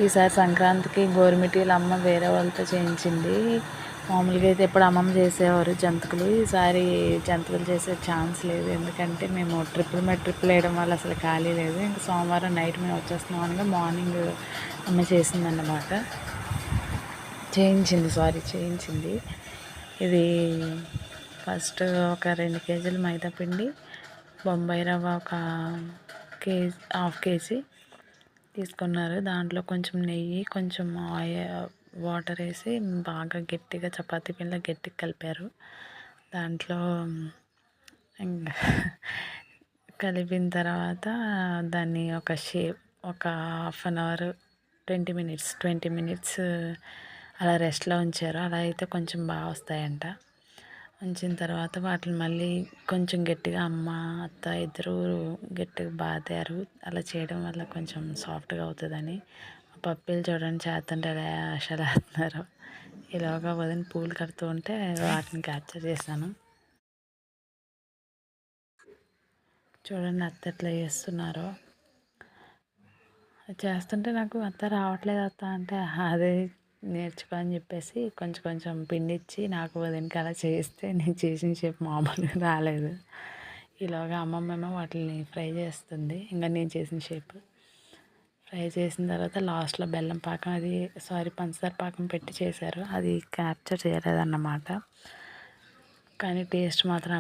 ఈసారి సంక్రాంతికి గోరుమిటీలు అమ్మ వేరే వాళ్ళతో చేయించింది. మామూలుగా అయితే ఎప్పుడు అమ్మమ్మ చేసేవారు జంతికలు. ఈసారి జంతికలు చేసే ఛాన్స్ లేదు, ఎందుకంటే మేము ట్రిప్పుల మీద ట్రిప్పులు వేయడం వల్ల అసలు ఖాళీ లేదు. ఇంకా సోమవారం నైట్ మేము వచ్చేస్తున్నాం అనగా మార్నింగ్ అమ్మ చేసిందన్నమాట. చేయించింది. ఇది ఫస్ట్ ఒక 2 కేజీలు మైదా పిండి, బొంబాయి రవ్వ ఒక హాఫ్ కేజీ తీసుకున్నారు. దాంట్లో కొంచెం నెయ్యి, కొంచెం వాటర్ వేసి బాగా గట్టిగా చపాతీ పిండిలా గట్టిగా కలిపారు. దాంట్లో ఇంకా కలిపిన తర్వాత దాన్ని ఒక హాఫ్ అన్ అవర్ 20 మినిట్స్ అలా రెస్ట్లో ఉంచారు. అలా అయితే కొంచెం బాగా వస్తాయంట. ఉంచిన తర్వాత వాటిని మళ్ళీ కొంచెం గట్టిగా అమ్మ అత్త ఇద్దరు గట్టిగా బాదారు. అలా చేయడం వల్ల కొంచెం సాఫ్ట్గా అవుతుందని. పప్పీలు చూడండి చేస్తుంటే ఎలా వేస్తున్నారు. ఇలాగా వదిన పూలు కడుతూ ఉంటే వాటిని క్యాప్చర్ చేశాను. చూడండి అత్త ఎట్లా చేస్తున్నారో. చేస్తుంటే నాకు అత్త రావట్లేదు అత్త అంటే అదే నేర్చుకో అని చెప్పేసి కొంచెం కొంచెం పిండి ఇచ్చి నాకు వదినకి అలా చేయిస్తే నేను చేసిన షేప్ మామూలుగా రాలేదు. ఇలాగా అమ్మమ్మ వాటిని ఫ్రై చేస్తుంది. ఇంకా నేను చేసిన షేప్ ఫ్రై చేసిన తర్వాత లాస్ట్లో బెల్లం పాకం పంచదార పాకం పెట్టి చేశారు. అది క్యాప్చర్ చేయలేదన్నమాట. కానీ టేస్ట్ మాత్రం